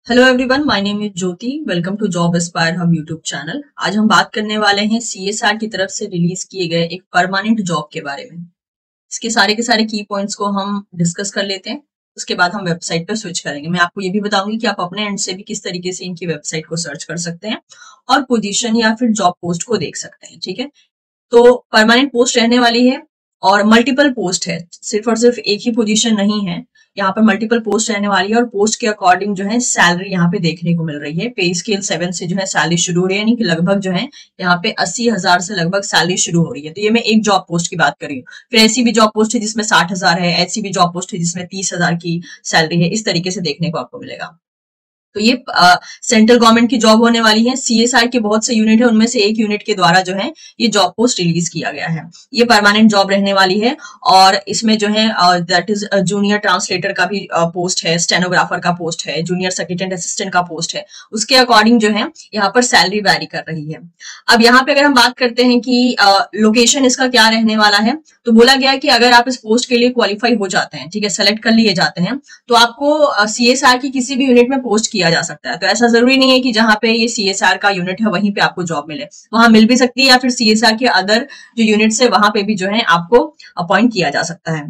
Hello everyone, my name is Jyoti. Welcome to job aspire hub YouTube channel. आज हम बात करने वाले हैं सीएसआर की तरफ से रिलीज किए गए एक परमानेंट जॉब के बारे में। इसके सारे के सारे की पॉइंट्स को हम डिस्कस कर लेते हैं। उसके बाद हम वेबसाइट पर स्विच करेंगे। मैं आपको ये भी बताऊंगी कि आप अपने एंड से भी किस तरीके से इनकी वेबसाइट को सर्च कर सकते हैं और पोजीशन या फिर जॉब पोस्ट को देख सकते हैं। ठीक है, तो परमानेंट पोस्ट रहने वाली है और मल्टीपल पोस्ट है, सिर्फ और सिर्फ एक ही पोजीशन नहीं है। यहाँ पर मल्टीपल पोस्ट रहने वाली है और पोस्ट के अकॉर्डिंग जो है सैलरी यहाँ पे देखने को मिल रही है। पे स्केल 7 से जो है सैलरी शुरू हो रही है, यानी कि लगभग जो है यहाँ पे 80,000 से लगभग सैलरी शुरू हो रही है। तो ये मैं एक जॉब पोस्ट की बात कर रही हूँ। फिर ऐसी भी जॉब पोस्ट है जिसमें 60,000 है, ऐसी भी जॉब पोस्ट है जिसमें 30,000 की सैलरी है। इस तरीके से देखने को आपको मिलेगा। तो ये सेंट्रल गवर्नमेंट की जॉब होने वाली है। सीएसआर के बहुत से यूनिट है, उनमें से एक यूनिट के द्वारा जो है ये जॉब पोस्ट रिलीज किया गया है। ये परमानेंट जॉब रहने वाली है और इसमें जो है दैट इज जूनियर ट्रांसलेटर का भी पोस्ट है, स्टेनोग्राफर का पोस्ट है, जूनियर सेक्रेटरी असिस्टेंट का पोस्ट है। उसके अकॉर्डिंग जो है यहाँ पर सैलरी वैरी कर रही है। अब यहाँ पे अगर हम बात करते हैं कि लोकेशन इसका क्या रहने वाला है, तो बोला गया है कि अगर आप इस पोस्ट के लिए क्वालिफाई हो जाते हैं, ठीक है, सेलेक्ट कर लिए जाते हैं, तो आपको सीएसआर की किसी भी यूनिट में पोस्ट किया जा सकता है। तो ऐसा जरूरी नहीं है कि जहां पे ये सीएसआर का यूनिट है वहीं पे आपको जॉब मिले, वहां मिल भी सकती है, या फिर सीएसआर के अदर जो यूनिट्स है वहां पे भी जो है आपको अपॉइंट किया जा सकता है।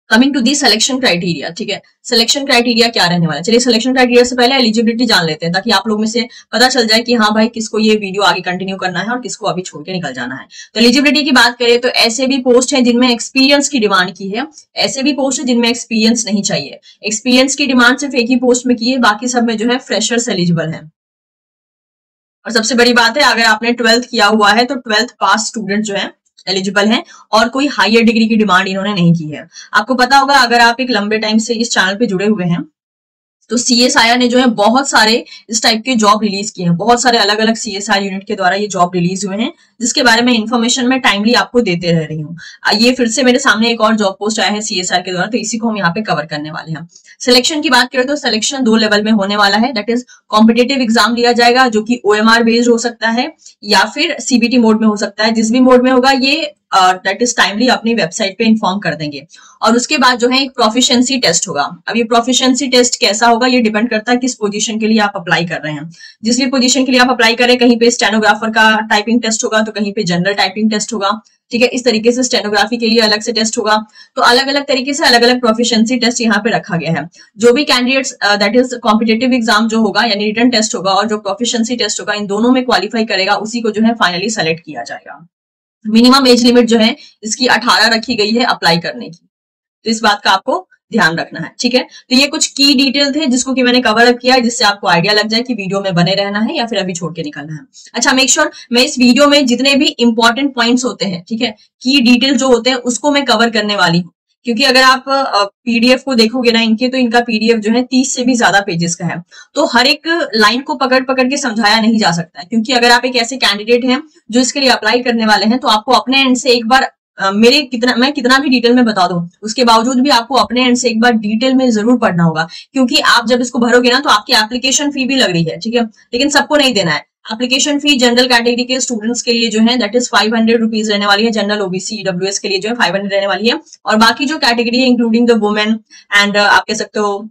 Coming to the selection criteria, ठीक है, सिलेक्शन क्राइटेरिया क्या रहने वाला है। चलिए सिलेक्शन क्राइटेरिया से पहले एलिजिबिलिटी जान लेते हैं, ताकि आप लोग में से पता चल जाए कि हाँ भाई किसको ये वीडियो आगे कंटिन्यू करना है और किसको अभी छोड़ के निकल जाना है। तो एलिजिबिलिटी की बात करें तो ऐसे भी पोस्ट है जिनमें एक्सपीरियंस की डिमांड की है, ऐसे भी पोस्ट है जिनमें एक्सपीरियंस नहीं चाहिए। एक्सपीरियंस की डिमांड सिर्फ एक ही पोस्ट में की है, बाकी सब में जो है फ्रेशर्स एलिजिबल है। और सबसे बड़ी बात है, अगर आपने 12th किया हुआ है तो 12th पास स्टूडेंट जो है एलिजिबल हैं और कोई हायर डिग्री की डिमांड इन्होंने नहीं की है। आपको पता होगा, अगर आप एक लंबे टाइम से इस चैनल पे जुड़े हुए हैं, तो सीएसआईआर ने जो है बहुत सारे इस टाइप के जॉब रिलीज किए हैं। बहुत सारे अलग अलग सीएसआर यूनिट के द्वारा ये जॉब रिलीज हुए हैं, जिसके बारे में इन्फॉर्मेशन मैं टाइमली आपको देते रह रही हूँ। ये फिर से मेरे सामने एक और जॉब पोस्ट आया है सीएसआर के द्वारा, तो इसी को हम यहाँ पे कवर करने वाले हैं। सिलेक्शन की बात करें तो सिलेक्शन 2 लेवल में होने वाला है। दैट इज कॉम्पिटेटिव एग्जाम लिया जाएगा, जो कि ओएमआर बेस्ड हो सकता है या फिर सीबीटी मोड में हो सकता है। जिस भी मोड में होगा ये दैट इज टाइमली अपनी वेबसाइट पे इन्फॉर्म कर देंगे। और उसके बाद जो है एक प्रोफिशिएंसी टेस्ट होगा। अब ये प्रोफिशिएंसी टेस्ट कैसा होगा, ये डिपेंड करता है किस पोजीशन के लिए आप अप्लाई कर रहे हैं। जिस भी पोजीशन के लिए आप अप्लाई करें, कहीं पे स्टेनोग्राफर का टाइपिंग टेस्ट होगा, तो कहीं पे जनरल टाइपिंग टेस्ट होगा। ठीक है, इस तरीके से स्टेनोग्राफी के लिए अलग से टेस्ट होगा। तो अलग अलग तरीके से अलग अलग प्रोफिशिएंसी टेस्ट यहाँ पे रखा गया है। जो भी candidates that is competitive exam जो होगा, यानी रिटन टेस्ट होगा और जो प्रोफिशिएंसी टेस्ट होगा, इन दोनों में क्वालिफाई करेगा, उसी को जो है फाइनली सेलेक्ट किया जाएगा। मिनिमम एज लिमिट जो है इसकी 18 रखी गई है अप्लाई करने की, तो इस बात का आपको ध्यान रखना है। ठीक है, तो ये कुछ की डिटेल थे जिसको कि मैंने कवर अप किया है, जिससे आपको आइडिया लग जाए कि वीडियो में बने रहना है या फिर अभी छोड़ के निकलना है। अच्छा, मेक श्योर मैं इस वीडियो में जितने भी इंपॉर्टेंट पॉइंट्स होते हैं, ठीक है, की डिटेल जो होते हैं, उसको मैं कवर करने वाली हूँ। क्योंकि अगर आप पीडीएफ को देखोगे ना इनके, तो इनका पीडीएफ जो है 30 से भी ज्यादा पेजेस का है। तो हर एक लाइन को पकड़ पकड़ के समझाया नहीं जा सकता है, क्योंकि अगर आप एक ऐसे कैंडिडेट हैं जो इसके लिए अप्लाई करने वाले हैं, तो आपको अपने एंड से एक बार मैं कितना भी डिटेल में बता दूं, उसके बावजूद भी आपको अपने एंड से एक बार डिटेल में जरूर पढ़ना होगा। क्योंकि आप जब इसको भरोगे ना, तो आपकी एप्लीकेशन फी भी लग रही है, ठीक है, लेकिन सबको नहीं देना है। एप्लीकेशन फी जनरल कैटेगरी के स्टूडेंट्स के लिए जो है दैट इज 500 रुपीज रहने वाली है। जनरल ओबीसी ईडब्ल्यूएस के लिए जो है 500 रहने वाली है। और बाकी जो कैटेगरी है इंक्लूडिंग द वुमेन एंड आप कह सकते हो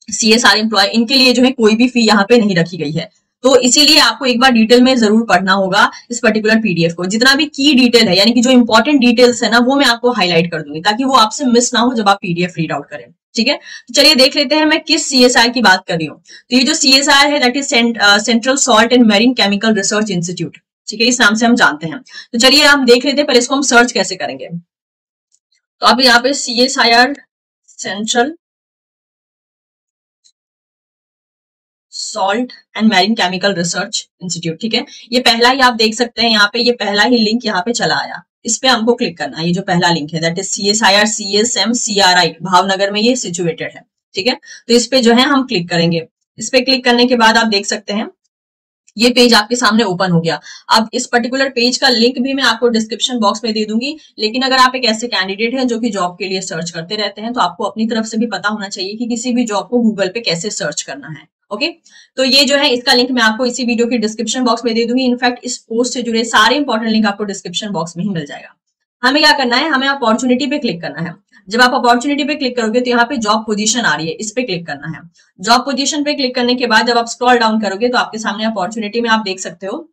सीएसआर एम्प्लॉय, इनके लिए जो है कोई भी फी यहाँ पे नहीं रखी गई है। तो इसीलिए आपको एक बार डिटेल में जरूर पढ़ना होगा इस पर्टिकुलर पीडीएफ को। जितना भी की डिटेल है, यानी कि जो इंपॉर्टेंट डिटेल्स है ना, वो मैं आपको हाईलाइट कर दूंगी, ताकि वो आपसे मिस ना हो जब आप पीडीएफ रीड आउट करें। ठीक है, तो चलिए देख लेते हैं मैं किस सीएसआई की बात कर रही हूँ। तो ये जो सीएसआई है that is central salt and marine chemical research institute, ठीक है, इस नाम से हम जानते हैं। तो चलिए हम देख लेते हैं, पर इसको हम सर्च कैसे करेंगे। तो आप यहाँ पे CSIR central salt and marine chemical research institute, ठीक है, ये पहला ही आप देख सकते हैं यहाँ पे, ये पहला ही लिंक यहाँ पे चला आया। इस पे हमको क्लिक करना है। ये जो पहला लिंक है that is CSIR CSM-CRI, Bhavnagar में ये सिचुएटेड है। ठीक है, तो इस पे जो है हम क्लिक करेंगे। इस पे क्लिक करने के बाद आप देख सकते हैं ये पेज आपके सामने ओपन हो गया। अब इस पर्टिकुलर पेज का लिंक भी मैं आपको डिस्क्रिप्शन बॉक्स में दे दूंगी। लेकिन अगर आप एक ऐसे कैंडिडेट हैं जो कि जॉब के लिए सर्च करते रहते हैं, तो आपको अपनी तरफ से भी पता होना चाहिए कि किसी भी जॉब को गूगल पे कैसे सर्च करना है। ओके, तो ये जो है इसका लिंक मैं आपको इसी वीडियो के डिस्क्रिप्शन बॉक्स में दे दूंगी। इनफैक्ट इस पोस्ट से जुड़े सारे इंपॉर्टेंट लिंक आपको डिस्क्रिप्शन बॉक्स में ही मिल जाएगा। हमें क्या करना है, हमें अपॉर्चुनिटी पे क्लिक करना है। जब आप अपॉर्चुनिटी पे क्लिक करोगे तो यहाँ पे जॉब पोजीशन आ रही है, इस पे क्लिक करना है। जॉब पोजीशन पे क्लिक करने के बाद जब आप स्क्रॉल डाउन करोगे तो आपके सामने अपॉर्चुनिटी में आप देख सकते हो,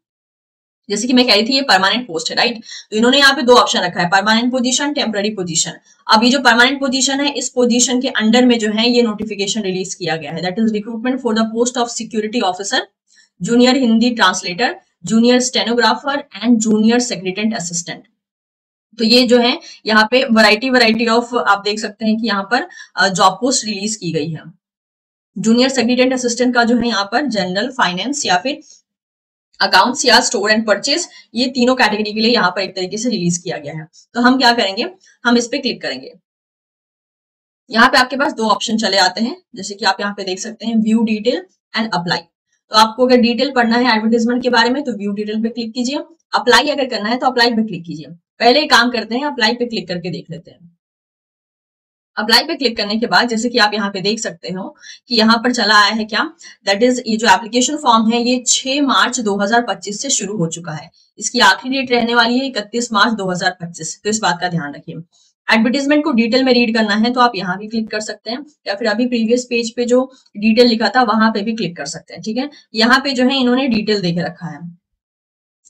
जैसे कि मैं कह रही थी ये परमानेंट पोस्ट है, राइट। तो इन्होंने यहाँ पे दो ऑप्शन रखा है, परमानेंट पोजीशन, टेम्पररी पोजीशन। अब ये जो परमानेंट पोजीशन है, इस पोजीशन के अंडर में जो है ये नोटिफिकेशन रिलीज किया गया है, that is recruitment for the post of security officer, junior Hindi translator, junior stenographer and junior secretary assistant. तो ये जो है यहाँ पे वैरायटी ऑफ आप देख सकते हैं कि यहाँ पर जॉब पोस्ट रिलीज की गई है। जूनियर सेक्रेटरी असिस्टेंट का जो है यहाँ पर जनरल, फाइनेंस या फिर अकाउंट्स या स्टोर एंड परचेज, ये तीनों कैटेगरी के लिए यहाँ पर एक तरीके से रिलीज किया गया है। तो हम क्या करेंगे, हम इस पे क्लिक करेंगे। यहाँ पे आपके पास दो ऑप्शन चले आते हैं, जैसे कि आप यहाँ पे देख सकते हैं व्यू डिटेल एंड अप्लाई। तो आपको अगर डिटेल पढ़ना है एडवर्टाइजमेंट के बारे में तो व्यू डिटेल पे क्लिक कीजिए, अप्लाई अगर करना है तो अप्लाई पे क्लिक कीजिए। पहले काम करते हैं, अप्लाई पे क्लिक करके देख लेते हैं। अप्लाई पे क्लिक करने के बाद जैसे कि आप यहाँ पे देख सकते हो कि यहाँ पर चला आया है क्या, दैट इज ये जो एप्लीकेशन फॉर्म है ये 6 मार्च 2025 से शुरू हो चुका है। इसकी आखिरी डेट रहने वाली है 31 मार्च 2025। तो इस बात का ध्यान रखिए। एडवर्टीजमेंट को डिटेल में रीड करना है तो आप यहाँ भी क्लिक कर सकते हैं, या फिर अभी प्रीवियस पेज पे जो डिटेल लिखा था वहां पे भी क्लिक कर सकते हैं। ठीक है, यहाँ पे जो है इन्होंने डिटेल देके रखा है,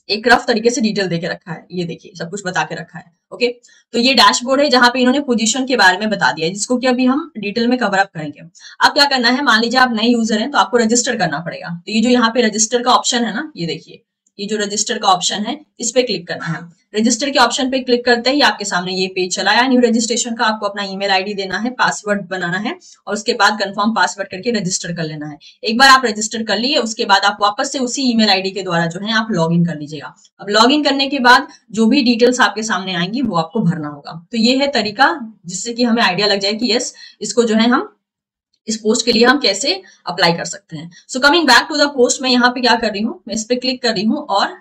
एक रफ तरीके से डिटेल देके रखा है, ये देखिए सब कुछ बता के रखा है। ओके, तो ये डैशबोर्ड है जहां पे इन्होंने पोजीशन के बारे में बता दिया है, जिसको कि अभी हम डिटेल में कवर अप करेंगे। अब क्या करना है, मान लीजिए आप नए यूजर हैं तो आपको रजिस्टर करना पड़ेगा। तो ये जो यहाँ पे रजिस्टर का ऑप्शन है ना, ये देखिए ये जो रजिस्टर का ऑप्शन है इस पे क्लिक करना है। रजिस्टर के ऑप्शन पे क्लिक करते ही आपके सामने ये पेज चला आया। न्यू रजिस्ट्रेशन का आपको अपना ईमेल आईडी देना है, पासवर्ड बनाना है और उसके बाद कंफर्म पासवर्ड करके रजिस्टर कर लेना है। एक बार आप रजिस्टर कर लिए उसके बाद आप वापस से उसी ईमेल आईडी के द्वारा जो है आप लॉग इन कर लीजिएगा। अब लॉग इन करने के बाद जो भी डिटेल्स आपके सामने आएंगी वो आपको भरना होगा। तो ये है तरीका जिससे कि हमें आइडिया लग जाए कि यस, इसको जो है हम इस पोस्ट के लिए हम कैसे अप्लाई कर सकते हैं। So coming back to the post, मैं यहाँ पे क्या कर रही हूँ, मैं इस पे क्लिक कर रही हूँ और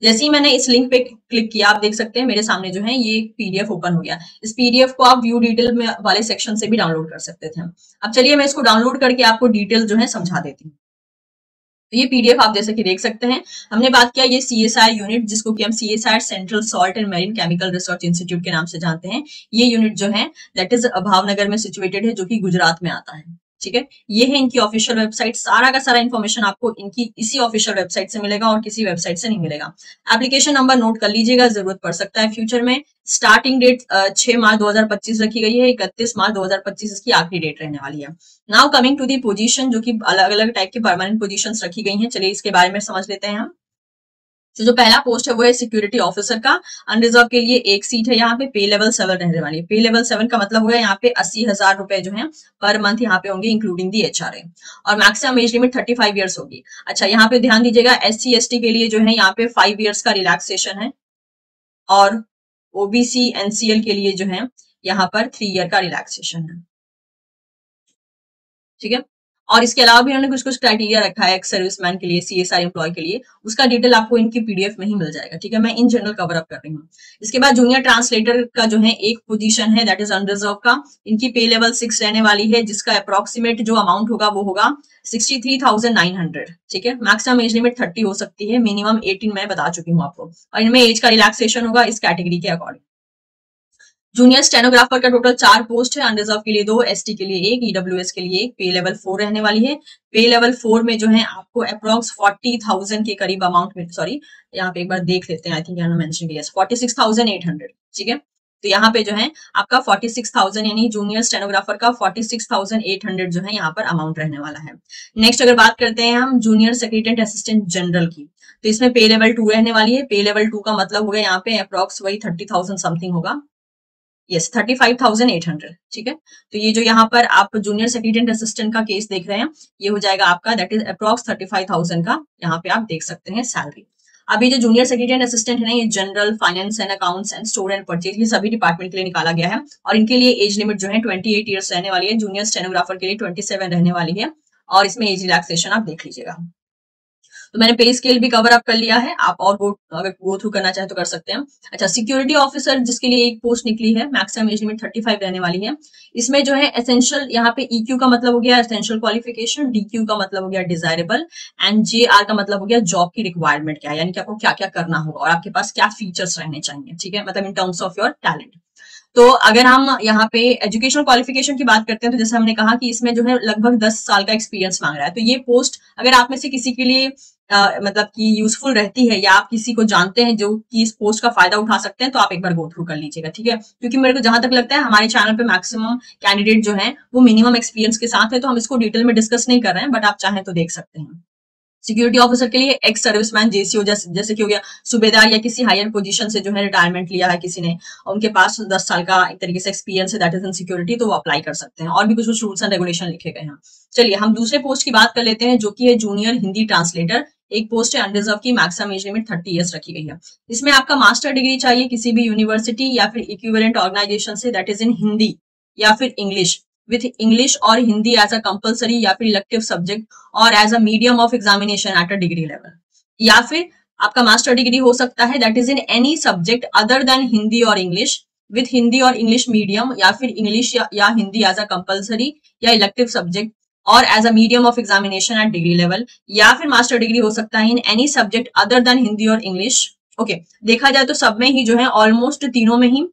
जैसे ही मैंने इस लिंक पे क्लिक किया आप देख सकते हैं मेरे सामने जो है ये पीडीएफ ओपन हो गया। इस पीडीएफ को आप व्यू डिटेल में वाले सेक्शन से भी डाउनलोड कर सकते थे। अब चलिए मैं इसको डाउनलोड करके आपको डिटेल जो है समझा देती हूँ। तो ये पीडीएफ आप जैसे कि देख सकते हैं, हमने बात किया ये सीएसआई यूनिट, जिसको कि हम CSI central salt and marine chemical research institute के नाम से जानते हैं। ये यूनिट जो है दैट इज भावनगर में सिचुएटेड है, जो कि गुजरात में आता है। ठीक है, ये है इनकी ऑफिशियल वेबसाइट। सारा का सारा इन्फॉर्मेशन आपको इनकी इसी ऑफिशियल वेबसाइट से मिलेगा और किसी वेबसाइट से नहीं मिलेगा। एप्लीकेशन नंबर नोट कर लीजिएगा, जरूरत पड़ सकता है फ्यूचर में। स्टार्टिंग डेट 6 मार्च 2025 रखी गई है, 31 मार्च 2025 इसकी आखिरी डेट रहने वाली है। Now coming to the position, जो कि अलग अलग टाइप की परमानेंट पोजीशंस रखी गई हैं। चलिए इसके बारे में समझ लेते हैं हम। तो जो पहला पोस्ट है वो है सिक्योरिटी ऑफिसर का। अनरिजर्व के लिए एक सीट है, यहाँ पे पे लेवल 7 रहने वाली है। पे लेवल 7 का मतलब होगा यहाँ पे 80,000 रुपए जो है पर मंथ यहाँ पे होंगे, इंक्लूडिंग दी एचआरए। और मैक्सिमम एज लिमिट 35 ईयर्स होगी। अच्छा, यहाँ पे ध्यान दीजिएगा SC ST के लिए जो है यहाँ पे 5 ईयर्स का रिलैक्सेशन है और OBC NCL के लिए जो है यहाँ पर 3 ईयर का रिलैक्सेशन है। ठीक है, और इसके अलावा भी इन्होंने कुछ कुछ क्राइटेरिया रखा है एक सर्विसमैन के लिए, CSR एम्प्लॉय के लिए। उसका डिटेल आपको इनकी पीडीएफ में ही मिल जाएगा। ठीक है, मैं इन जनरल कवर अप कर रही हूँ। इसके बाद जूनियर ट्रांसलेटर का जो है एक पोजीशन है, दैट इज अनरिजर्व का। इनकी पे लेवल 6 रहने वाली है, जिसका अप्रोक्सीमेट जो अमाउंट होगा वो होगा 63,900। ठीक है, मैक्सिमम एज लिमिट 30 हो सकती है, मिनिमम 18 मैं बता चुकी हूँ आपको। और इनमें एज का रिलैक्सेशन होगा इस कैटेगरी के अकॉर्डिंग। जूनियर स्टेनोग्राफर का टोटल 4 पोस्ट है, अनरिजर्व के लिए 2, ST के लिए 1, EWS के लिए 1। पे लेवल 4 रहने वाली है। पे लेवल 4 में जो है आपको अप्रोक्स 40,000 के करीब अमाउंट में, सॉरी यहाँ पे एक बार देख लेते हैं, आई थिंक यहाँ मेंशन किया 46,800। ठीक है, तो यहाँ पे जो है आपका 46,000 यानी जूनियर स्टेनोग्राफर का 46,800 जो है यहाँ पर अमाउंट रहने वाला है। नेक्स्ट अगर बात करते हैं हम जूनियर सेक्रेटरी असिस्टेंट जनरल की, तो इसमें पे लेवल 2 रहने वाली है। पे लेवल 2 का मतलब होगा यहाँ पे अप्रोक्स वही 30,000 समथिंग होगा, यस 35,800। ठीक है, तो ये जो यहाँ पर आप जूनियर सेक्रेटरी असिस्टेंट का केस देख रहे हैं ये हो जाएगा आपका दैट इज अप्रॉक्स 35,000 का, यहाँ पे आप देख सकते हैं सैलरी। अभी जो जूनियर सेक्रेटरी असिस्टेंट है ना, ये general, finance and accounts and store and purchase, ये सभी डिपार्टमेंट के लिए निकाला गया है। और इनके लिए एज लिमिट जो है 28 ईयर्स रहने वाली है। जूनियर स्टेनोग्राफर के लिए 27 रहने वाली है और इसमें एज रिलैक्सेशन आप देख लीजिएगा। तो मैंने पे स्केल भी कवर अप कर लिया है, आप और अगर गो थ्रू करना चाहे तो कर सकते हैं। अच्छा, सिक्योरिटी ऑफिसर जिसके लिए एक पोस्ट निकली है, मैक्सिमम एज लिमिट 35 रहने वाली है। इसमें जो है एसेंशियल, यहाँ पे EQ का मतलब हो गया एसेंशियल क्वालिफिकेशन, DQ का मतलब हो गया डिजायरेबल एंड JR का मतलब हो गया जॉब की रिक्वायरमेंट क्या है, यानी कि आपको क्या क्या करना होगा और आपके पास क्या फीचर्स रहने चाहिए। ठीक है, मतलब in terms of your talent. तो अगर हम यहाँ पे एजुकेशनल क्वालिफिकेशन की बात करते हैं तो जैसे हमने कहा कि इसमें जो है लगभग 10 साल का एक्सपीरियंस मांग रहा है। तो ये पोस्ट अगर आप में से किसी के लिए मतलब कि यूजफुल रहती है या आप किसी को जानते हैं जो कि इस पोस्ट का फायदा उठा सकते हैं तो आप एक बार गो थ्रू कर लीजिएगा, ठीक है। क्योंकि मेरे को जहां तक लगता है हमारे चैनल पे मैक्सिमम कैंडिडेट जो है वो मिनिमम एक्सपीरियंस के साथ है, तो हम इसको डिटेल में डिस्कस नहीं कर रहे हैं, बट आप चाहें तो देख सकते हैं। सिक्योरिटी ऑफिसर के लिए एक्स सर्विसमैन जेसीओ जैसे कि हो गया सूबेदार या किसी हायर पोजीशन से जो है रिटायरमेंट लिया है किसी ने, उनके पास 10 साल का एक तरीके से एक्सपीरियंस है दैट इज इन सिक्योरिटी, तो वो अप्लाई कर सकते हैं। और भी कुछ रूल्स एंड रेगुलेशन लिखे गए हैं। चलिए हम दूसरे पोस्ट की बात कर लेते हैं जो कि है जूनियर हिंदी ट्रांसलेटर। एक पोस्ट है अनरिजर्व की, मैक्सिमम एज लिमिट 30 ईयर्स रखी गई है। इसमें आपका मास्टर डिग्री चाहिए किसी भी यूनिवर्सिटी या फिर इक्विवेलेंट ऑर्गेनाइजेशन से दैट इज इन हिंदी या फिर इंग्लिश, विथ इंग्लिश और हिंदी एज अ कंपल्सरी या फिर इलेक्टिव सब्जेक्ट और as a medium of examination at a degree level. या फिर आपका मास्टर डिग्री हो सकता है that is in any subject other than Hindi और इंग्लिश, विथ हिंदी और इंग्लिश मीडियम या फिर इंग्लिश या हिंदी एज अ कंपल्सरी या इलेक्टिव सब्जेक्ट और as a medium of examination at degree level. या फिर मास्टर डिग्री हो सकता है in any subject other than Hindi और इंग्लिश। ओके, देखा जाए तो सब में ही जो है ऑलमोस्ट तीनों में ही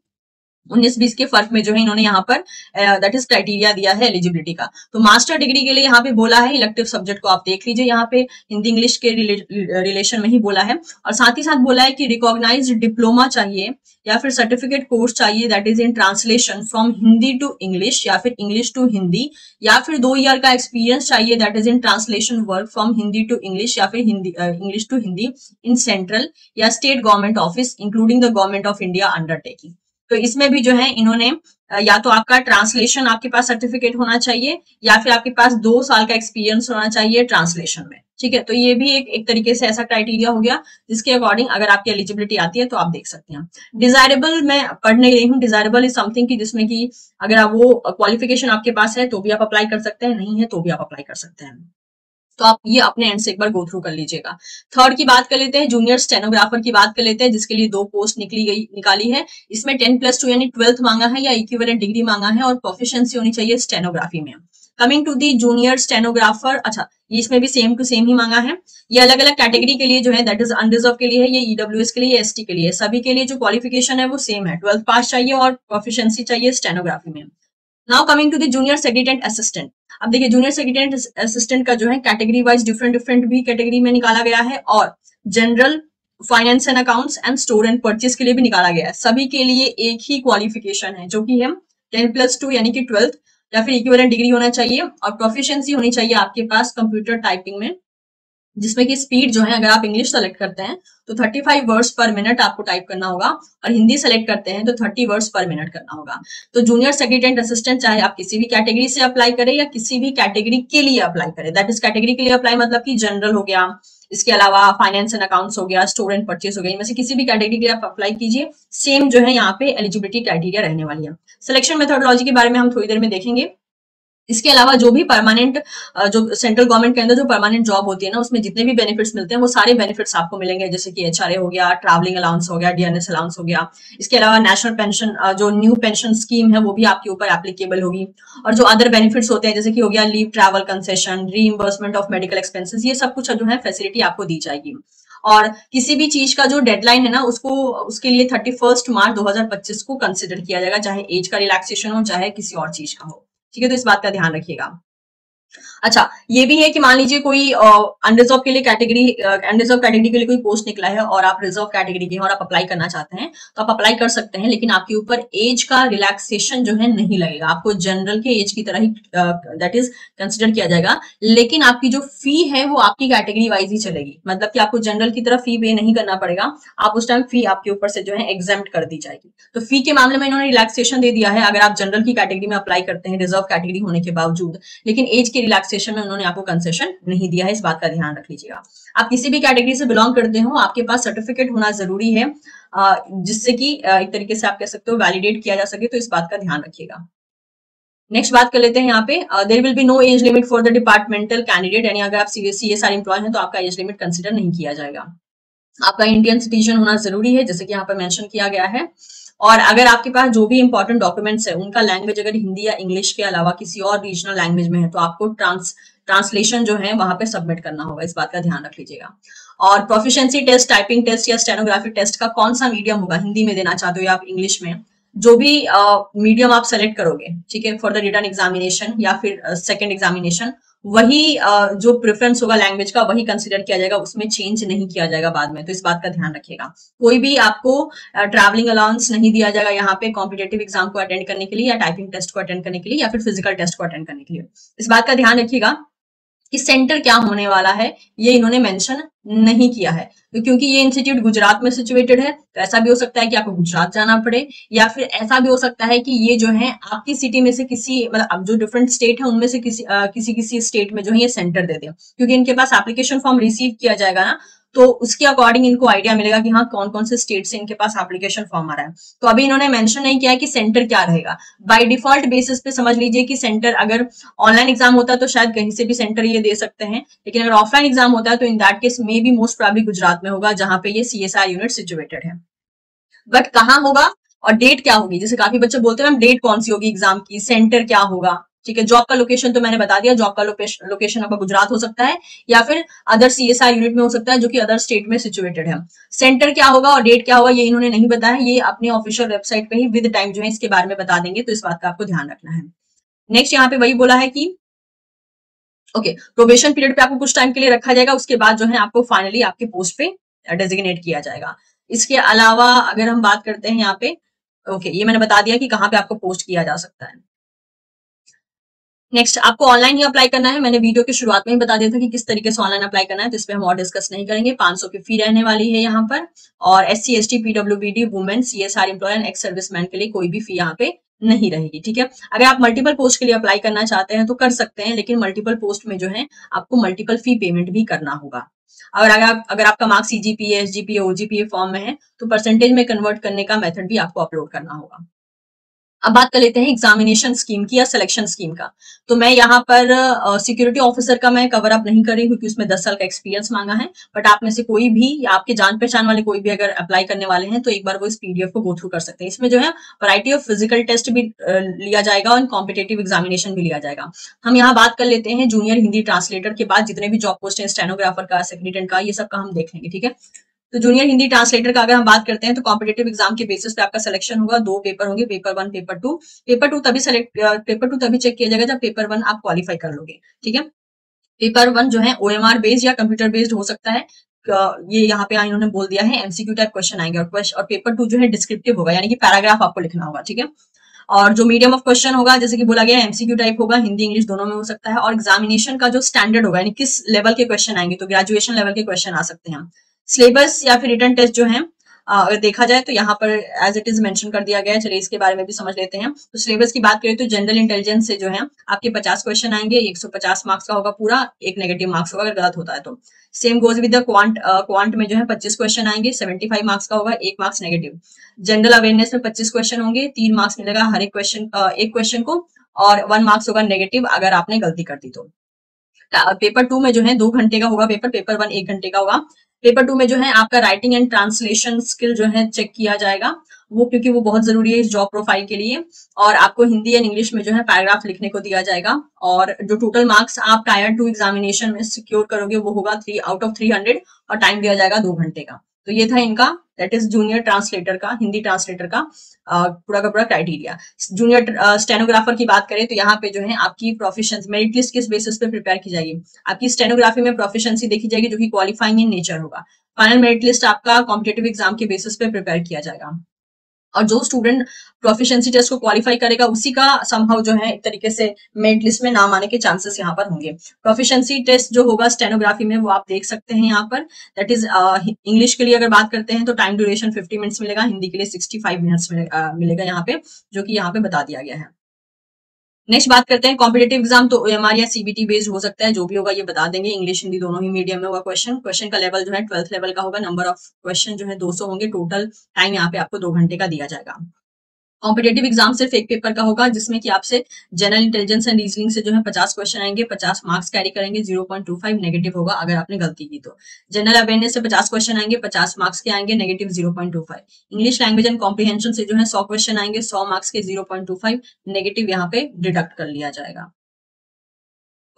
19-20 के फर्क में जो है इन्होंने यहाँ पर दैट इज क्राइटेरिया दिया है एलिजिबिलिटी का। तो मास्टर डिग्री के लिए यहाँ पे बोला है इलेक्टिव सब्जेक्ट को आप देख लीजिए, यहाँ पे हिंदी इंग्लिश के रिलेशन में ही बोला है। और साथ ही साथ बोला है कि रिकॉग्नाइज्ड डिप्लोमा चाहिए या फिर सर्टिफिकेट कोर्स चाहिए that is in translation from Hindi to English या फिर इंग्लिश टू हिंदी, या फिर 2 ईयर का एक्सपीरियंस चाहिए that is in translation work from Hindi to English या फिर Hindi English to Hindi in central या state government office including the government of India undertaking. तो इसमें भी जो है इन्होंने या तो आपका ट्रांसलेशन आपके पास सर्टिफिकेट होना चाहिए या फिर आपके पास 2 साल का एक्सपीरियंस होना चाहिए ट्रांसलेशन में, ठीक है। तो ये भी एक तरीके से ऐसा क्राइटेरिया हो गया जिसके अकॉर्डिंग अगर आपकी एलिजिबिलिटी आती है तो आप देख सकते हैं। डिजायरेबल मैं पढ़ नहीं रही हूँ, डिजायरेबल इज समथिंग की जिसमें कि अगर आप वो क्वालिफिकेशन आपके पास है तो भी आप अप्लाई कर सकते हैं, नहीं है तो भी आप अप्लाई कर सकते हैं। तो आप ये अपने एंड से एक बार गो थ्रू कर लीजिएगा। थर्ड की बात कर लेते हैं, जूनियर स्टेनोग्राफर की बात कर लेते हैं जिसके लिए 2 पोस्ट निकाली है। इसमें 10+2 यानी 12th मांगा है या इक्विवेलेंट डिग्री मांगा है और प्रोफिशिएंसी होनी चाहिए स्टेनोग्राफी में। Coming to the junior stenographer, अच्छा ये इसमें भी सेम टू सेम ही मांगा है। ये अलग अलग कैटेगरी के लिए जो है दैट इज अनरिजर्व के लिए है, ये ईडब्ल्यूएस के लिए, एसटी के लिए, सभी के लिए जो क्वालिफिकेशन है वो सेम है, 12th पास चाहिए और प्रोफिशिएंसी चाहिए स्टेनोग्राफी में। Now coming to the junior secretariat assistant. अब देखिए जूनियर सेक्रेटेरिएट असिस्टेंट का जो है कैटेगरी वाइज डिफरेंट भी कैटेगरी में निकाला गया है और general finance and accounts and store and purchase के लिए भी निकाला गया है। सभी के लिए एक ही क्वालिफिकेशन है जो कि है 10+2 यानी कि 12th या फिर इक्विवेलेंट डिग्री होना चाहिए और प्रोफिशिएंसी होनी चाहिए आपके पास कंप्यूटर टाइपिंग में, जिसमें कि स्पीड जो है अगर आप इंग्लिश सेलेक्ट करते हैं तो 35 वर्ड्स पर मिनट आपको टाइप करना होगा और हिंदी सेलेक्ट करते हैं तो 30 वर्ड्स पर मिनट करना होगा। तो जूनियर सेक्रेटेरिएट असिस्टेंट चाहे आप किसी भी कैटेगरी से अप्लाई करें या किसी भी कैटेगरी के लिए अप्लाई करें, दैट इज कैटेगरी के लिए अप्लाई मतलब कि जनरल हो गया, इसके अलावा फाइनेंस एंड अकाउंट्स हो गया, स्टोर एंड परचेज हो गया, इनमें से किसी भी कैटेगरी के लिए आप अप्लाई कीजिए। सेम जो है यहाँ पे एलिजिबिलिटी क्राइटेरिया रहने वाली है। सिलेक्शन मेथोडोलॉजी के बारे में हम थोड़ी देर में देखेंगे। इसके अलावा जो भी परमानेंट जो सेंट्रल गवर्नमेंट के अंदर जो परमानेंट जॉब होती है ना उसमें जितने भी बेनिफिट्स मिलते हैं वो सारे बेनिफिट्स आपको मिलेंगे, जैसे कि एचआरए हो गया, ट्रैवलिंग अलाउंस हो गया, डीएनएस अलाउंस हो गया। इसके अलावा नेशनल पेंशन जो न्यू पेंशन स्कीम है वो भी आपके ऊपर एप्लीकेबल होगी और जो अदर बेनिफिट्स होते हैं जैसे कि हो गया leave travel concession, reimbursement of medical expenses, ये सब कुछ जो है फैसिलिटी आपको दी जाएगी। और किसी भी चीज का जो डेडलाइन है ना उसको उसके लिए 31 मार्च 2025 को कंसिडर किया जाएगा, चाहे एज का रिलैक्सेशन हो चाहे किसी और चीज का हो, ठीक है। तो इस बात का ध्यान रखिएगा। अच्छा ये भी है कि मान लीजिए कोई अनरिजर्व के लिए अनरिजर्व कैटेगरी के लिए कोई पोस्ट निकला है और आप रिजर्व कैटेगरी के हैं और आप अप्लाई करना चाहते हैं तो आप अप्लाई कर सकते हैं, लेकिन आपके ऊपर एज का रिलैक्सेशन जो है नहीं लगेगा, आपको जनरल के एज की तरह ही दैट इज कंसिडर किया जाएगा। लेकिन आपकी जो फी है वो आपकी कैटेगरी वाइज ही चलेगी, मतलब कि आपको जनरल की तरह फी पे नहीं करना पड़ेगा, आप उस टाइम फी आपके ऊपर से जो है एग्जेम्प्ट कर दी जाएगी। तो फी के मामले में इन्होंने रिलैक्सेशन दे दिया है अगर आप जनरल की कैटेगरी में अप्लाई करते हैं रिजर्व कैटेगरी होने के बावजूद, लेकिन एज के रिलैक्सेशन में उन्होंने आपको कंसेशन नहीं दिया है, इस बात का ध्यान रख लीजिएगा। आप किसी भी कैटेगरी से बिलोंग करते हो आपके पास सर्टिफिकेट होना जरूरी है जिससे कि एक तरीके से आप कह सकते हो वैलिडेट किया जा सके, तो इस बात का ध्यान रखिएगा। नेक्स्ट बात कर लेते हैं यहाँ पे, there will be no age limit for the departmental candidate, यानी अगर आप सीएसआर एम्प्लॉय हैं तो आपका एज लिमिट कंसिडर नहीं किया जाएगा। आपका इंडियन सिटीजन होना जरूरी है जैसे कि यहाँ पर मेंशन किया गया है, और अगर आपके पास जो भी इंपॉर्टेंट डॉक्यूमेंट्स है उनका लैंग्वेज अगर हिंदी या इंग्लिश के अलावा किसी और रीजनल लैंग्वेज में है तो आपको ट्रांसलेशन जो है वहां पे सबमिट करना होगा, इस बात का ध्यान रख लीजिएगा। और प्रोफिशिएंसी टेस्ट, टाइपिंग टेस्ट या स्टेनोग्राफी टेस्ट का कौन सा मीडियम होगा, हिंदी में देना चाहते हो या आप इंग्लिश में, जो भी मीडियम आप सेलेक्ट करोगे, ठीक है, फॉर द रिटन एग्जामिनेशन या फिर सेकंड एग्जामिनेशन, वही जो प्रेफरेंस होगा लैंग्वेज का वही कंसिडर किया जाएगा, उसमें चेंज नहीं किया जाएगा बाद में, तो इस बात का ध्यान रखिएगा। कोई भी आपको ट्रैवलिंग अलाउंस नहीं दिया जाएगा यहाँ पे कॉम्पिटेटिव एग्जाम को अटेंड करने के लिए या टाइपिंग टेस्ट को अटेंड करने के लिए या फिर फिजिकल टेस्ट को अटेंड करने के लिए। इस बात का ध्यान रखिएगा कि सेंटर क्या होने वाला है ये इन्होंने मेंशन नहीं किया है, तो क्योंकि ये इंस्टीट्यूट गुजरात में सिचुएटेड है तो ऐसा भी हो सकता है कि आपको गुजरात जाना पड़े, या फिर ऐसा भी हो सकता है कि ये जो है आपकी सिटी में से किसी, मतलब अब जो डिफरेंट स्टेट है उनमें से किसी स्टेट में जो है ये सेंटर दे दे, क्योंकि इनके पास एप्लीकेशन फॉर्म रिसीव किया जाएगा ना, तो उसके अकॉर्डिंग इनको आइडिया मिलेगा कि हाँ कौन कौन से स्टेट से इनके पास एप्लीकेशन फॉर्म आ रहा है। तो अभी इन्होंने मेंशन नहीं किया है कि सेंटर क्या रहेगा। बाय डिफॉल्ट बेसिस पे समझ लीजिए कि सेंटर, अगर ऑनलाइन एग्जाम होता है तो शायद कहीं से भी सेंटर ये दे सकते हैं, लेकिन अगर ऑफलाइन एग्जाम होता है तो in that case may be most probably Gujarat में होगा जहां पे ये सीएसआर यूनिट सिचुएटेड है। बट कहाँ होगा और डेट क्या होगी, जैसे काफी बच्चे बोलते हैं मैम डेट कौन सी होगी एग्जाम की, सेंटर क्या होगा, ठीक है। जॉब का लोकेशन तो मैंने बता दिया, जॉब का लोकेशन आपका गुजरात हो सकता है या फिर अदर सीएसआर यूनिट में हो सकता है जो कि अदर स्टेट में सिचुएटेड है। सेंटर क्या होगा और डेट क्या होगा ये इन्होंने नहीं बताया, ये अपने ऑफिशियल वेबसाइट पे ही विद टाइम जो है इसके बारे में बता देंगे, तो इस बात का आपको ध्यान रखना है। नेक्स्ट यहाँ पे वही बोला है कि ओके, प्रोबेशन पीरियड पे आपको कुछ टाइम के लिए रखा जाएगा, उसके बाद जो है आपको फाइनली आपके पोस्ट पे डेजिग्नेट किया जाएगा। इसके अलावा अगर हम बात करते हैं यहाँ पे, ओके ये मैंने बता दिया कि कहाँ पे आपको पोस्ट किया जा सकता है। नेक्स्ट आपको ऑनलाइन ही अप्लाई करना है, मैंने वीडियो की शुरुआत में ही बता दिया था कि किस तरीके से ऑनलाइन अप्लाई करना है, तो इस पे हम और डिस्कस नहीं करेंगे। 500 की फी रहने वाली है यहाँ पर, और SC ST PWBD women CSR employ and ex serviceman के लिए कोई भी फी यहाँ पे नहीं रहेगी, ठीक है। अगर आप मल्टीपल पोस्ट के लिए अप्लाई करना चाहते हैं तो कर सकते हैं, लेकिन मल्टीपल पोस्ट में जो है आपको मल्टीपल फी पेमेंट भी करना होगा। अगर आपका marks CGPA SGPA OGPA form में है तो परसेंटेज में कन्वर्ट करने का मेथड भी आपको अपलोड करना होगा। अब बात कर लेते हैं एग्जामिनेशन स्कीम की या सिलेक्शन स्कीम का। तो मैं यहाँ पर सिक्योरिटी ऑफिसर का मैं कवर अप नहीं कर रही हूँ क्योंकि उसमें 10 साल का एक्सपीरियंस मांगा है, बट आप में से कोई भी या आपके जान पहचान वाले कोई भी अगर अप्लाई करने वाले हैं तो एक बार वो इस PDF को गो थ्रू कर सकते हैं। इसमें जो है वैरायटी ऑफ फिजिकल टेस्ट भी लिया जाएगा और कॉम्पिटेटिव एग्जामिनेशन भी लिया जाएगा। हम यहाँ बात कर लेते हैं जूनियर हिंदी ट्रांसलेटर के बाद जितने भी जॉब पोस्ट है, स्टेनोग्राफर का, सेक्रेटरी का, ये सब का हम देख लेंगे, ठीक है। तो जूनियर हिंदी ट्रांसलेटर का अगर हम बात करते हैं तो कॉम्पिटेटिव एग्जाम के बेसिस पे आपका सिलेक्शन होगा। 2 पेपर होंगे, पेपर 1 पेपर 2। पेपर 2 तभी चेक किया जाएगा जब पेपर 1 आप क्वालिफाई कर लोगे, ठीक है। पेपर 1 जो है OMR बेस्ड या कंप्यूटर बेस्ड हो सकता है, ये यहाँ पे इन्होंने बोल दिया है MCQ टाइप क्वेश्चन आएंगे, और पेपर 2 जो है डिस्क्रिप्टिव होगा, यानी कि पैराग्राफ आपको लिखना होगा, ठीक है। और जो मीडियम ऑफ क्वेश्चन होगा जैसे कि बोला गया MCQ टाइप होगा, हिंदी इंग्लिश दोनों में हो सकता है। और एग्जामिनेशन का जो स्टैंडर्ड होगा, यानी किस लेवल के क्वेश्चन आएंगे, तो ग्रेजुएशन लेवल के क्वेश्चन आ सकते हैं। सिलेबस या फिर रिटन टेस्ट जो है अगर देखा जाए तो यहाँ पर एज इट इज मेंशन कर दिया गया है। चलिए इसके बारे में भी समझ लेते हैं। तो सिलेबस की बात करें तो जनरल इंटेलिजेंस से जो है आपके 50 क्वेश्चन आएंगे, 150 मार्क्स का होगा पूरा, एक नेगेटिव मार्क्स होगा अगर गलत होता है तो। Same goes with the quant में जो है 25 क्वेश्चन आएंगे, 75 मार्क्स का होगा, 1 मार्क्स नेगेटिव। जनरल अवेयरनेस में 25 क्वेश्चन होंगे, 3 मार्क्स मिलेगा हर एक क्वेश्चन को, और 1 मार्क्स होगा नेगेटिव अगर आपने गलती कर दी तो। पेपर 2 में जो है 2 घंटे का होगा पेपर 1 1 घंटे का होगा। पेपर 2 में जो है आपका राइटिंग एंड ट्रांसलेशन स्किल जो है चेक किया जाएगा, वो क्योंकि वो बहुत जरूरी है इस जॉब प्रोफाइल के लिए। और आपको हिंदी एंड इंग्लिश में जो है पैराग्राफ लिखने को दिया जाएगा, और जो टोटल मार्क्स आप टायर 2 एग्जामिनेशन में सिक्योर करोगे वो होगा 3 आउट ऑफ 300, और टाइम दिया जाएगा 2 घंटे का। तो ये था इनका, दैट इज जूनियर ट्रांसलेटर का, हिंदी ट्रांसलेटर का पूरा का पूरा क्राइटेरिया। जूनियर स्टेनोग्राफर की बात करें तो यहाँ पे जो है आपकी प्रोफिशिएंसी मेरिट लिस्ट किस बेसिस पे प्रिपेयर की जाएगी, आपकी स्टेनोग्राफी में प्रोफिशिएंसी देखी जाएगी जो कि क्वालिफाइंग इन नेचर होगा। फाइनल मेरिट लिस्ट आपका कॉम्पिटेटिव एग्जाम के बेसिस पे प्रिपेयर किया जाएगा, और जो स्टूडेंट प्रोफिशिएंसी टेस्ट को क्वालिफाई करेगा उसी का समहाउ जो है एक तरीके से मेरिट लिस्ट में नाम आने के चांसेस यहाँ पर होंगे। प्रोफिशिएंसी टेस्ट जो होगा स्टेनोग्राफी में वो आप देख सकते हैं यहाँ पर, दैट इज इंग्लिश के लिए अगर बात करते हैं तो टाइम ड्यूरेशन 50 मिनट्स मिलेगा, हिंदी के लिए 65 मिनट्स मिलेगा यहाँ पे, जो कि यहाँ पे बता दिया गया है। नेक्स्ट बात करते हैं कॉम्पिटेटिव एग्जाम, तो OMR या CBT बेस्ड हो सकता है, जो भी होगा ये बता देंगे। इंग्लिश हिंदी दोनों ही मीडियम में होगा। क्वेश्चन का लेवल जो है 12th लेवल का होगा। नंबर ऑफ क्वेश्चन जो है 200 होंगे। टोटल टाइम यहाँ पे आपको 2 घंटे का दिया जाएगा। कॉम्पिटेटिव एग्जाम सिर्फ एक पेपर का होगा जिसमें कि आपसे जनरल इंटेलिजेंस एंड रीजनिंग से जो है 50 क्वेश्चन आएंगे, 50 मार्क्स कैरी करेंगे, 0.25 नेगेटिव होगा अगर आपने गलती की तो। जनरल अवेयरनेस से 50 क्वेश्चन आएंगे, 50 मार्क्स के आएंगे, negative 0.25। English language and comprehension से जो है 100 क्वेश्चन आएंगे, 100 मार्क्स के 0.25 नेगेटिव यहाँ पे डिडक्ट कर लिया जाएगा।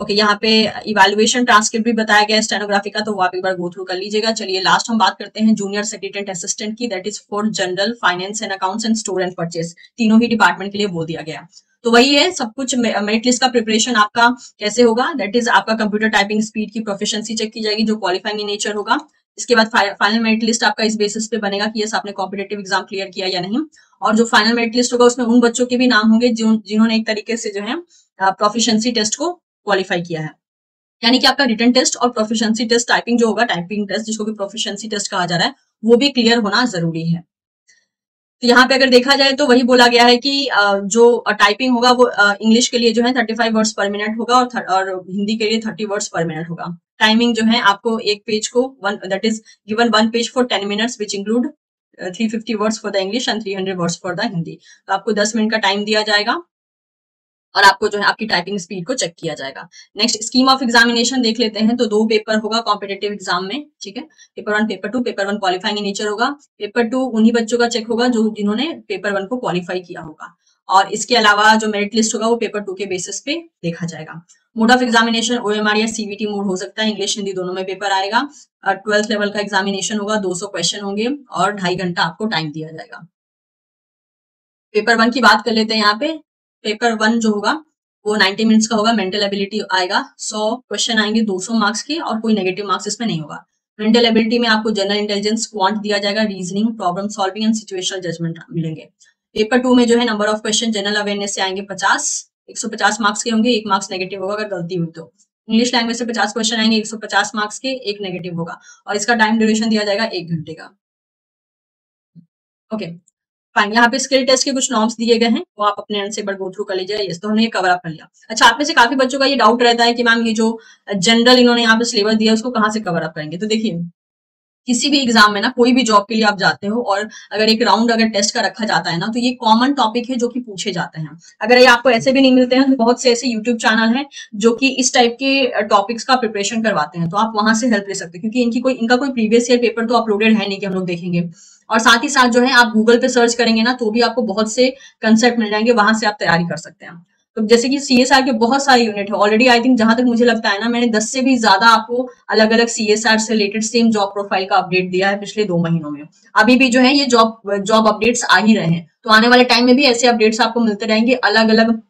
ओके, यहाँ पे इवैल्यूएशन ट्रांसक्रिप्ट भी बताया गया है स्टेनोग्राफी का, तो वो आप एक बार गो थ्रू कर लीजिएगा। चलिए लास्ट हम बात करते हैं जूनियर सेक्रेटरी असिस्टेंट की, that is for general, finance and accounts and store and purchase, तीनों ही डिपार्टमेंट के लिए बोल दिया गया। तो वही है सब कुछ। मेरिट लिस्ट का प्रिपरेशन आपका कैसे होगा, दैट इज आपका कंप्यूटर टाइपिंग स्पीड की प्रोफिशिएंसी चेक की जाएगी, जो क्वालिफाइंग इन नेचर होगा। इसके बाद फाइनल मेरिट लिस्ट आपका इस बेसिस पे बनेगा कि यस आपने कॉम्पिटेटिव एग्जाम क्लियर किया या नहीं। और जो फाइनल मेरिट लिस्ट होगा उसमें उन बच्चों के भी नाम होंगे जिन्होंने एक तरीके से जो है प्रोफिशिएंसी टेस्ट को क्वालिफाई किया है। यानी कि आपका रिटन टेस्ट और प्रोफिशिएंसी टेस्ट, टाइपिंग जो होगा, टाइपिंग टेस्ट जिसको भी प्रोफिशिएंसी टेस्ट कहा जा रहा है, वो भी क्लियर होना जरूरी है। तो यहाँ पे अगर देखा जाए तो वही बोला गया है कि जो टाइपिंग होगा वो इंग्लिश के लिए जो है 35 वर्ड्स पर मिनट होगा और हिंदी के लिए 30 वर्ड्स पर मिनट होगा। टाइमिंग जो है आपको एक पेज को that is given 1 page for 10 minutes which include 350 words for the English and 300 words for the Hindi. तो आपको 10 मिनट का टाइम दिया जाएगा और आपको जो है आपकी टाइपिंग स्पीड को चेक किया जाएगा। नेक्स्ट स्कीम ऑफ एग्जामिनेशन देख लेते हैं। तो 2 पेपर होगा कॉम्पिटेटिव एग्जाम में, ठीक है। Paper 1 paper 2। Paper 1 qualifying in nature होगा। पेपर 2 उन्हीं बच्चों का चेक होगा जो जिन्होंने पेपर 1 को क्वालिफाई किया होगा। और इसके अलावा जो मेरिट लिस्ट होगा वो पेपर 2 के बेसिस पे देखा जाएगा। मोड ऑफ एग्जामिनेशन OMR या CVT मोड हो सकता है, इंग्लिश हिंदी दोनों में पेपर आएगा। 12th लेवल का एग्जामिनेशन होगा, 200 क्वेश्चन होंगे और 2.5 घंटा आपको टाइम दिया जाएगा। पेपर 1 की बात कर लेते हैं। यहाँ पे पेपर 1 जो होगा वो 90 मिनट्स का होगा। मेंटल एबिलिटी आएगा, 100 क्वेश्चन आएंगे 200 मार्क्स के और कोई नेगेटिव मार्क्स इसमें नहीं होगा। मेंटल एबिलिटी में आपको जनरल इंटेलिजेंस, क्वांट दिया जाएगा, reasoning, problem solving and situational judgement मिलेंगे। पेपर 2 में जो है number of question general awareness से आएंगे 50, 150 मार्क्स के होंगे, 1 मार्क्स नेगेटिव होगा अगर गलती हुई तो। इंग्लिश लैंग्वेज से 50 क्वेश्चन आएंगे, 150 मार्क्स के, 1 नेगेटिव होगा और इसका टाइम ड्यूरेशन दिया जाएगा 1 घंटे का। Okay fine. यहाँ पे स्किल टेस्ट के कुछ नॉर्म्स दिए गए हैं, वो आप अपने एंड से एक बार गो थ्रू कर लीजिए। यस, तो हमने ये कवर अप कर लिया। अच्छा, आप में से काफी बच्चों का ये डाउट रहता है कि मैम ये जो जनरल इन्होंने यहाँ पे सिलेबस दिया है उसको कहाँ से कवर अप करेंगे। तो देखिए किसी भी एग्जाम में ना, कोई भी जॉब के लिए आप जाते हो और अगर एक राउंड अगर टेस्ट का रखा जाता है ना, तो ये कॉमन टॉपिक है जो कि पूछे जाते हैं। अगर ये आपको ऐसे भी नहीं मिलते हैं तो बहुत से ऐसे यूट्यूब चैनल हैं जो कि इस टाइप के टॉपिक्स का प्रिपरेशन करवाते हैं, तो आप वहां से हेल्प ले सकते हैं क्योंकि इनका कोई प्रीवियस ईयर पेपर तो अपलोडेड है नहीं कि हम लोग देखेंगे। और साथ ही साथ जो है आप गूगल पे सर्च करेंगे ना तो भी आपको बहुत से कंसेप्ट मिल जाएंगे, वहां से आप तैयारी कर सकते हैं। तो जैसे कि CSR के बहुत सारे यूनिट है ऑलरेडी। आई थिंक जहां तक मुझे लगता है ना, मैंने 10 से भी ज्यादा आपको अलग अलग CSR से रिलेटेड सेम जॉब प्रोफाइल का अपडेट दिया है पिछले 2 महीनों में। अभी भी जो है ये जॉब अपडेट्स आ ही रहे हैं, तो आने वाले टाइम में भी ऐसे अपडेट्स आपको मिलते रहेंगे। अलग अलग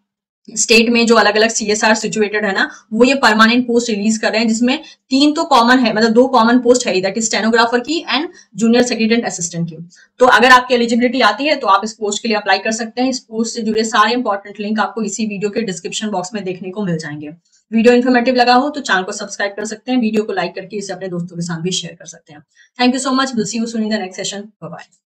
स्टेट में जो अलग अलग CSR सिचुएटेड है ना, वो ये परमानेंट पोस्ट रिलीज कर रहे हैं, जिसमें 3 तो कॉमन है, मतलब 2 कॉमन पोस्ट है, दैट इज स्टेनोग्राफर की एंड जूनियर सेक्रेटरी असिस्टेंट की। तो अगर आपकी एलिजिबिलिटी आती है तो आप इस पोस्ट के लिए अप्लाई कर सकते हैं। इस पोस्ट से जुड़े सारे इंपॉर्टेंट लिंक आपको इसी वीडियो के डिस्क्रिप्शन बॉक्स में देखने को मिल जाएंगे। वीडियो इन्फॉर्मेटिव लगा हो तो चैनल को सब्सक्राइब कर सकते हैं, वीडियो को लाइक करके इसे अपने दोस्तों के साथ भी शेयर कर सकते हैं। Thank you so much, will see you soon in the next session. Bye bye.